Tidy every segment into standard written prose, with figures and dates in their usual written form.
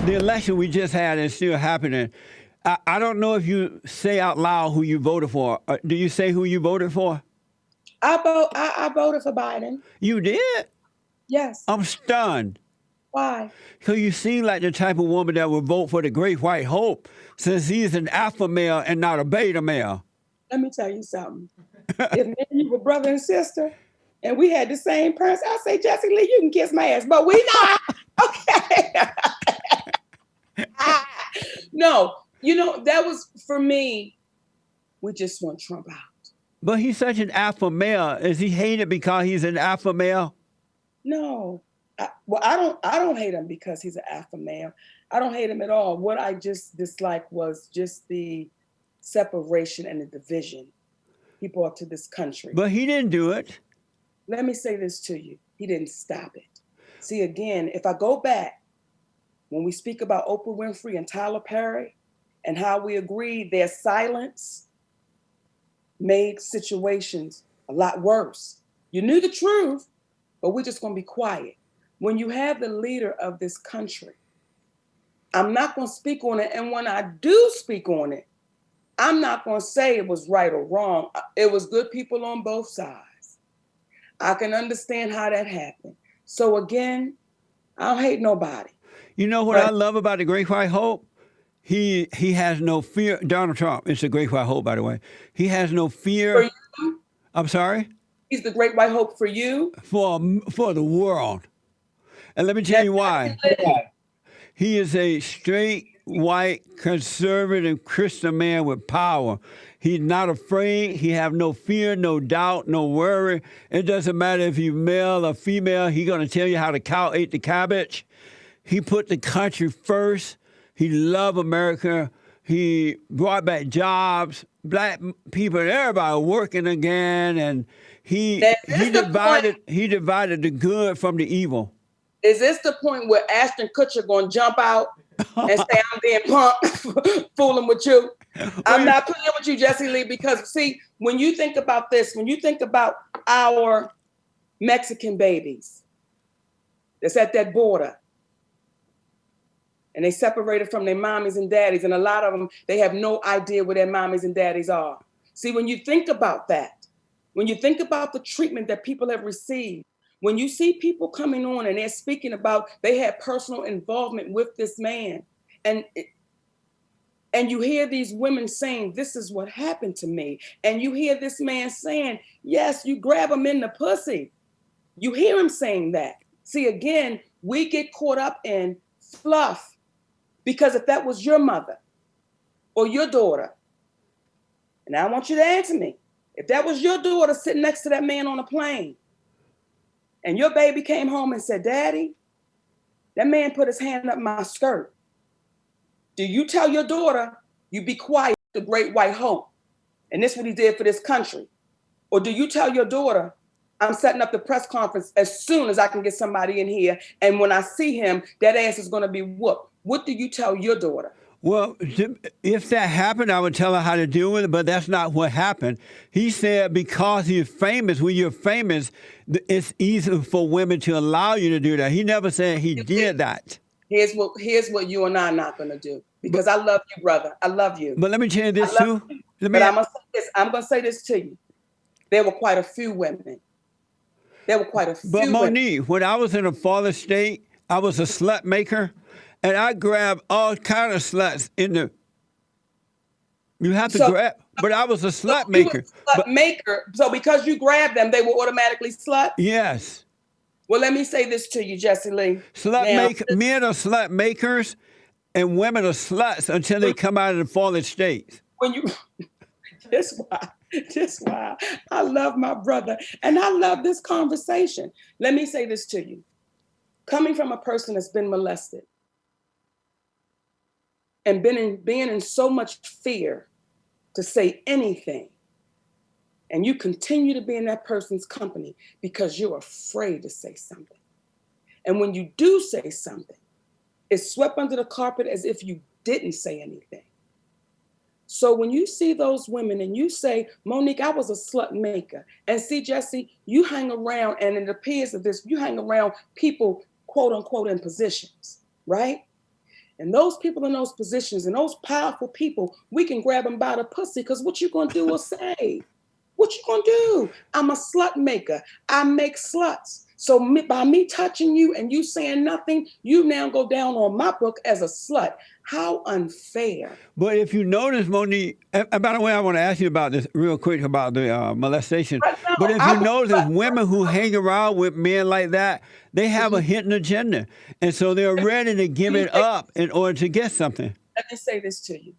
the election we just had is still happening. I don't know if you say out loud who you voted for. Do you say who you voted for? I voted for Biden. You did? Yes. I'm stunned. Why? So you seem like the type of woman that would vote for the Great White Hope, since he's an alpha male and not a beta male. Let me tell you something. If me and you were brother and sister, and we had the same parents, I'd say, Jesse Lee, you can kiss my ass, but we not. Okay. No, that was, for me, we just want Trump out. But he's such an alpha male. Is he hated because he's an alpha male? No. I don't hate him because he's an alpha male. I don't hate him at all. What I just disliked was just the separation and the division he brought to this country. But he didn't do it. Let me say this to you. He didn't stop it. See, again, if I go back, when we speak about Oprah Winfrey and Tyler Perry and how we agreed their silence made situations a lot worse. You knew the truth, but we're just going to be quiet. When you have the leader of this country, I'm not going to speak on it. And when I do speak on it, I'm not going to say it was right or wrong. It was good people on both sides. I can understand how that happened. So again, I don't hate nobody. You know what I love about the Great White Hope? He has no fear. Donald Trump is the Great White Hope, by the way. He has no fear. For you? I'm sorry? He's the Great White Hope for you? For the world. And let me tell you why. He is a straight, white, conservative Christian man with power. He's not afraid. He have no fear, no doubt, no worry. It doesn't matter if you're male or female. He's going to tell you how the cow ate the cabbage. He put the country first. He loved America. He brought back jobs, black people, and everybody working again. And he divided the good from the evil. Is this the point where Ashton Kutcher going to jump out and say, I'm being punked, fooling with you? I'm not playing with you, Jesse Lee, because see, when you think about this, when you think about our Mexican babies that's at that border, and they separated from their mommies and daddies, and a lot of them, they have no idea where their mommies and daddies are. See, when you think about that, when you think about the treatment that people have received, when you see people coming on and they're speaking about they had personal involvement with this man, and you hear these women saying, this is what happened to me. And you hear this man saying, yes, you grab him in the pussy. You hear him saying that. See, again, we get caught up in fluff, because if that was your mother or your daughter, and I want you to answer me, if that was your daughter sitting next to that man on a plane, and your baby came home and said, Daddy, that man put his hand up my skirt. Do you tell your daughter, you be quiet, the Great White Hope, and this is what he did for this country? Or do you tell your daughter, I'm setting up the press conference as soon as I can get somebody in here, and when I see him, that ass is going to be whooped? What do you tell your daughter? Well, if that happened, I would tell her how to deal with it, but that's not what happened. He said because he's famous, when you're famous, it's easy for women to allow you to do that. He never said he did that. Here's what you and I are not going to do, because I love you, brother. I love you. But let me tell you this, too. But I'm going to say this to you. There were quite a few women. But Monique, when I was in a fallen state, I was a slut maker. And I grabbed all kind of sluts in the. You have to grab, but I was a slut maker. So because you grabbed them, they were automatically slut? Yes. Well, let me say this to you, Jesse Lee. Men are slut makers, and women are sluts until they come out of the fallen states. That's why I love my brother, and I love this conversation. Let me say this to you. Coming from a person that's been molested, and being in so much fear to say anything, and you continue to be in that person's company because you're afraid to say something. And when you do say something, it's swept under the carpet as if you didn't say anything. So when you see those women and you say, Monique, I was a slut maker, and see, Jesse, you hang around, and it appears that you hang around people, quote unquote, in positions, right? And those people in those positions and those powerful people, we can grab them by the pussy because what you gonna do or say? What you gonna do? I'm a slut maker. I make sluts. So by me touching you and you saying nothing, you now go down on my book as a slut. How unfair. But if you notice, Monique, and by the way, I want to ask you about this real quick about the molestation. But no, But if I you notice, women who hang around with men like that, they have a hidden agenda. And so they're ready to give it up in order to get something. let me say this to you,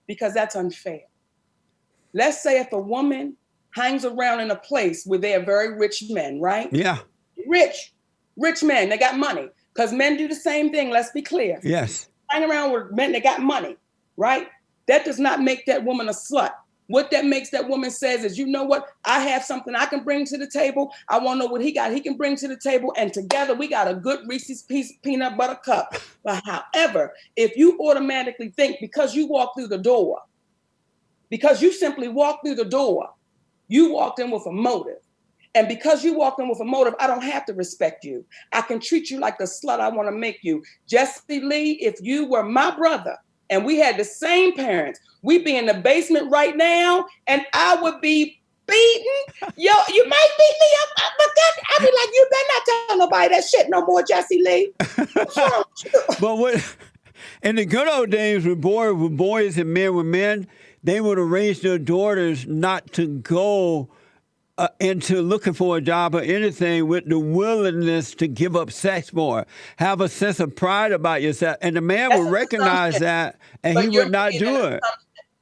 because that's unfair. Let's say if a woman hangs around in a place where they are very rich men, right? Yeah. Rich men, they got money. Because men do the same thing, let's be clear. Yes. Hang around with men that got money, right? That does not make that woman a slut. What that makes that woman says is, you know what? I have something I can bring to the table. I want to know what he got. He can bring to the table. And together we got a good Reese's Piece peanut butter cup. But however, if you automatically think because you walk through the door, because you simply walked through the door, you walked in with a motive. And because you walked in with a motive, I don't have to respect you. I can treat you like the slut I want to make you. Jesse Lee, if you were my brother and we had the same parents, we'd be in the basement right now and I would be beaten. Yo, you might beat me up, but I'd be like, you better not tell nobody that shit no more, Jesse Lee. What's wrong with you? But what in the good old days when boys and men were men, they would have raised their daughters not to go into looking for a job or anything with the willingness to give up sex for it. Have a sense of pride about yourself. And the man would recognize that and he would not do it.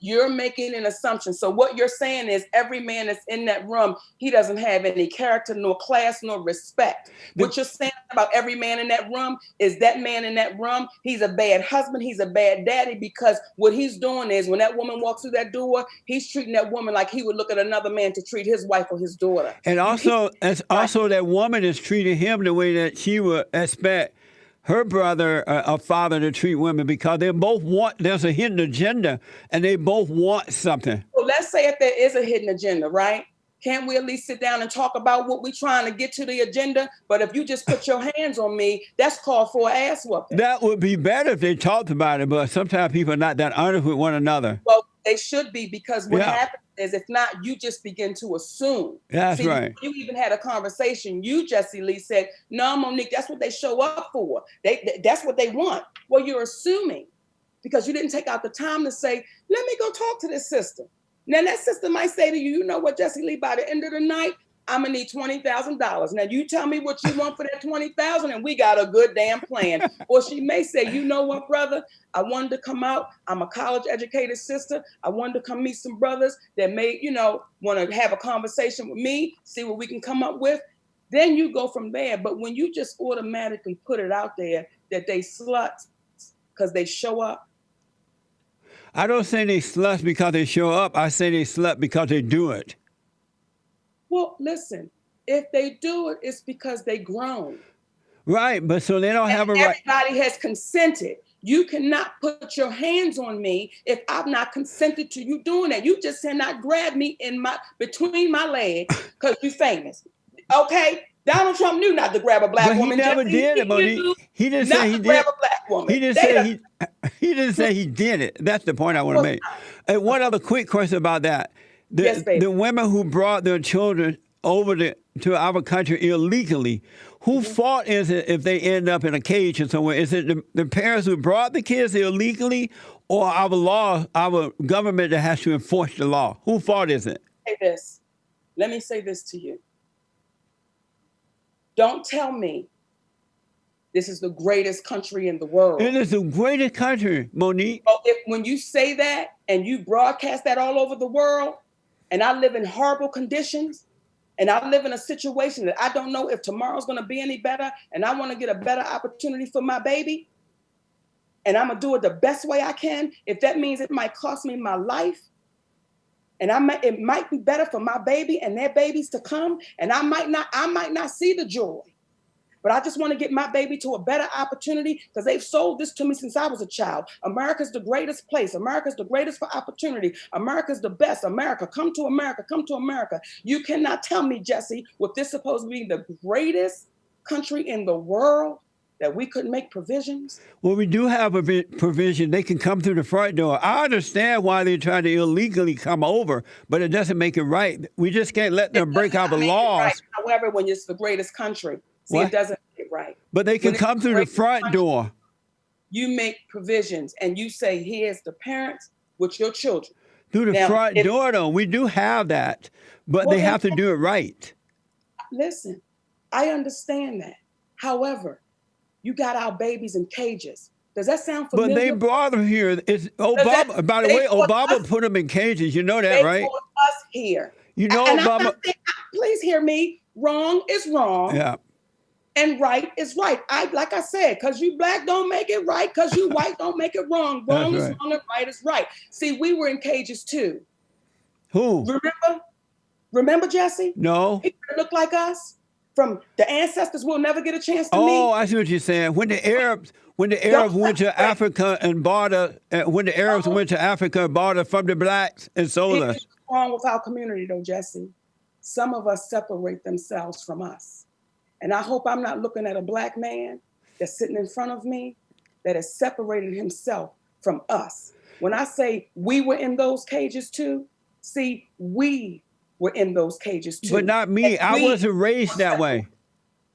You're making an assumption. So what you're saying is every man that's in that room, he doesn't have any character, nor class, nor respect. What you're saying about every man in that room is that man in that room, he's a bad husband, he's a bad daddy, because what he's doing is when that woman walks through that door, he's treating that woman like he would look at another man to treat his wife or his daughter. And also, that woman is treating him the way that she would expect her brother or father to treat women, because they both want, there's a hidden agenda and they both want something. So let's say if there is a hidden agenda, right? Can't we at least sit down and talk about what we're trying to get to the agenda? But if you just put your hands on me, that's called for an ass whooping. That would be better if they talked about it, but sometimes people are not that honest with one another. Well, they should be, because what happens is if not, you just begin to assume. That's right. You even had a conversation. You, Jesse Lee, said, no, Monique, that's what they show up for. That's what they want. Well, you're assuming because you didn't take out the time to say, let me go talk to this sister. Now, that sister might say to you, you know what, Jesse Lee, by the end of the night, I'm going to need $20,000. Now, you tell me what you want for that $20,000 and we got a good damn plan. Or she may say, you know what, brother, I wanted to come out. I'm a college educated sister. I wanted to come meet some brothers that may, want to have a conversation with me, see what we can come up with. Then you go from there. But when you just automatically put it out there that they sluts because they show up. I don't say they sluts because they show up. I say they slut because they do it. Well, listen, if they do it, it's because they grown. Right, but so they don't have a right. Everybody has consented. You cannot put your hands on me if I've not consented to you doing that. You just cannot grab me between my legs because you're famous. Okay? Donald Trump knew not to grab a black woman. He never did it, but he didn't say he did. Grab a black woman. He didn't say he did it. That's the point I want to make. And one other quick question about that. The women who brought their children over to our country illegally, whose fault is it if they end up in a cage or somewhere? Is it the parents who brought the kids illegally, or our government that has to enforce the law? Whose fault is it? Let me say this to you. Don't tell me this is the greatest country in the world. It is the greatest country, Monique. Well, when you say that and you broadcast that all over the world, and I live in horrible conditions, and I live in a situation that I don't know if tomorrow's going to be any better, and I want to get a better opportunity for my baby, and I'm going to do it the best way I can, if that means it might cost me my life, and it might be better for my baby and their babies to come, and I might not see the joy. But I just want to get my baby to a better opportunity because they've sold this to me since I was a child. America's the greatest place. America's the greatest for opportunity. America's the best. America, come to America, come to America. You cannot tell me, Jesse, with this supposed to be the greatest country in the world, that we couldn't make provisions? Well, we do have a provision. They can come through the front door. I understand why they're trying to illegally come over, but it doesn't make it right. We just can't let them break our laws. Right. However, when it's the greatest country, see, it doesn't make it right. But they can come through the front door. You make provisions and you say, here's the parents with your children. Through the front door, though, we do have that, but they have to do it right. Listen, I understand that. However, you got our babies in cages. Does that sound familiar? But they brought them here. It's Obama. By the way, Obama put them in cages. You know that, right? They brought us here. You know, Obama. Please hear me. Wrong is wrong. Yeah. And right is right. Like I said, because you black don't make it right, because you white don't make it wrong. Wrong is wrong and right is right. See, we were in cages too. Who? Remember, Jesse? No. People that look like us from the ancestors we'll never get a chance to meet. Oh, I see what you're saying. When the Arabs went to Africa and bought us from the blacks and sold us. What's wrong with our community though, Jesse? Some of us separate themselves from us. And I hope I'm not looking at a black man that's sitting in front of me that has separated himself from us. When I say we were in those cages too, see, we were in those cages too. But not me. I wasn't raised that way.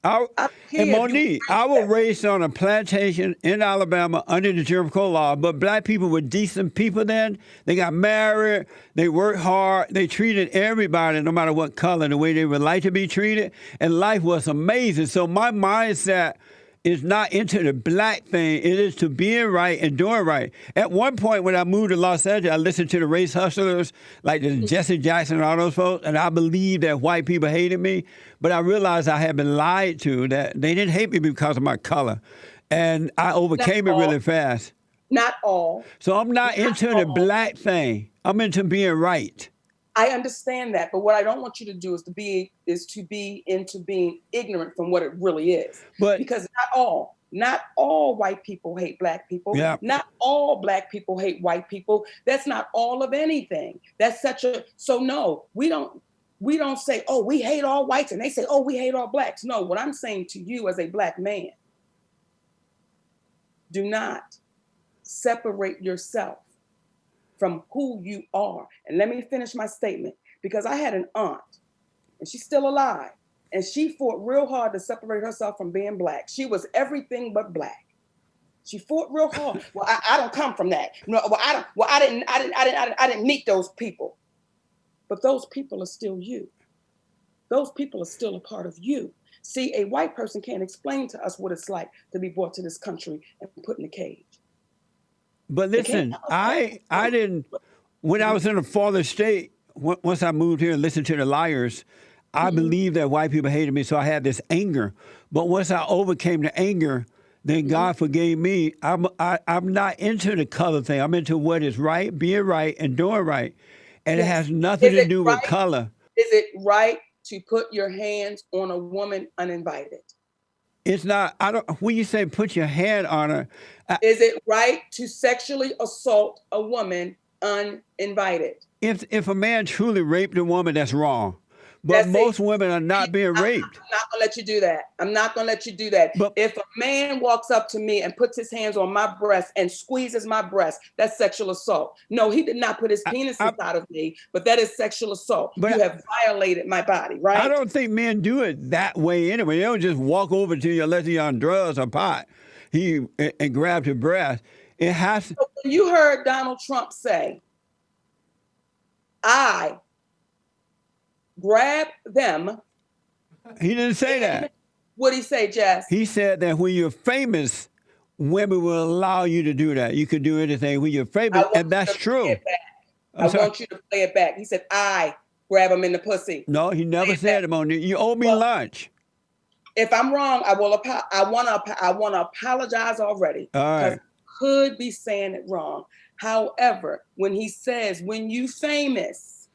And Monique, I was raised on a plantation in Alabama under the Jim Crow law, but black people were decent people then. They got married, they worked hard, they treated everybody, no matter what color, the way they would like to be treated, and life was amazing. So my mindset is not into the black thing. It is to being right and doing right. At one point when I moved to Los Angeles, I listened to the race hustlers, like the Jesse Jackson and all those folks, and I believed that white people hated me, but I realized I had been lied to, that they didn't hate me because of my color. And I overcame it really fast. Not all. So I'm not into the black thing. I'm into being right. I understand that, but what I don't want you to do is to be into being ignorant from what it really is. But because not all white people hate black people. Yeah. Not all black people hate white people. That's not all of anything. So no, we don't say, oh, we hate all whites, and they say, oh, we hate all blacks. No, what I'm saying to you as a black man, do not separate yourself from who you are. And let me finish my statement, because I had an aunt, and she's still alive, and she fought real hard to separate herself from being black. She was everything but black. She fought real hard. Well, I don't come from that. No, I didn't meet those people. But those people are still you. Those people are still a part of you. See, a white person can't explain to us what it's like to be brought to this country and put in a cage. But listen, I didn't, when I was in the fallen state, once I moved here and listened to the liars, I believed that white people hated me, so I had this anger. But once I overcame the anger, then God forgave me. I'm not into the color thing. I'm into what is right, being right, and doing right. And it has nothing to do with color. Is it right to put your hands on a woman uninvited? It's not, when you say put your hand on her. Is it right to sexually assault a woman uninvited? If a man truly raped a woman, that's wrong. But most women are not being raped. I'm not going to let you do that. I'm not going to let you do that. But if a man walks up to me and puts his hands on my breast and squeezes my breast, that's sexual assault. No, he did not put his penis inside of me, but that is sexual assault. But you have violated my body, right? I don't think men do it that way anyway. They don't just walk over to you unless you're on drugs or pot and grab your breast. It has to. You heard Donald Trump say, I grab them. He didn't say that. What did he say, Jess? He said that when you're famous, women will allow you to do that. You can do anything when you're famous, and that's true. I want you to play it back. He said, I grab him in the pussy. No, he never said it, Monique. You owe me lunch. If I'm wrong, I want to apologize already. All right. Because I could be saying it wrong. However, when he says, when you famous,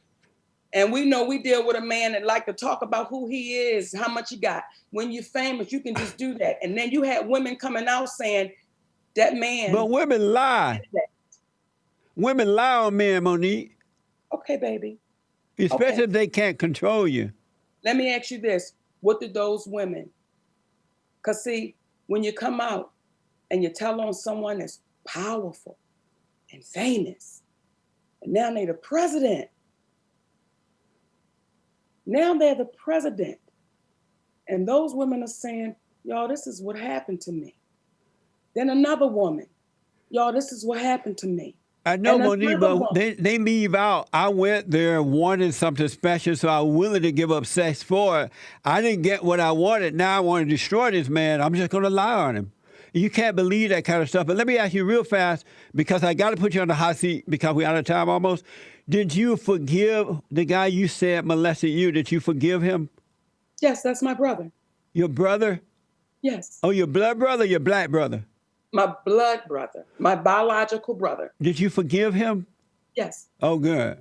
and we know we deal with a man that like to talk about who he is, how much he got. When you're famous, you can just do that. And then you had women coming out saying that man. But women lie. Women lie on men, Monique. Okay, baby. Especially if they can't control you. Let me ask you this. What did those women? Because see, when you come out and you tell on someone that's powerful and famous, and now they're the president. Now they're the president. And those women are saying, y'all, this is what happened to me. Then another woman, y'all, this is what happened to me. I know, And Monique, another but woman. they leave out. I went there wanting something special, so I was willing to give up sex for it. I didn't get what I wanted. Now I want to destroy this man. I'm just going to lie on him. You can't believe that kind of stuff. But let me ask you real fast, because I got to put you on the hot seat because we're out of time almost. Did you forgive the guy you said molested you? Did you forgive him? Yes, that's my brother. Your brother? Yes. Oh, your blood brother, your black brother? My blood brother, my biological brother. Did you forgive him? Yes. Oh, good.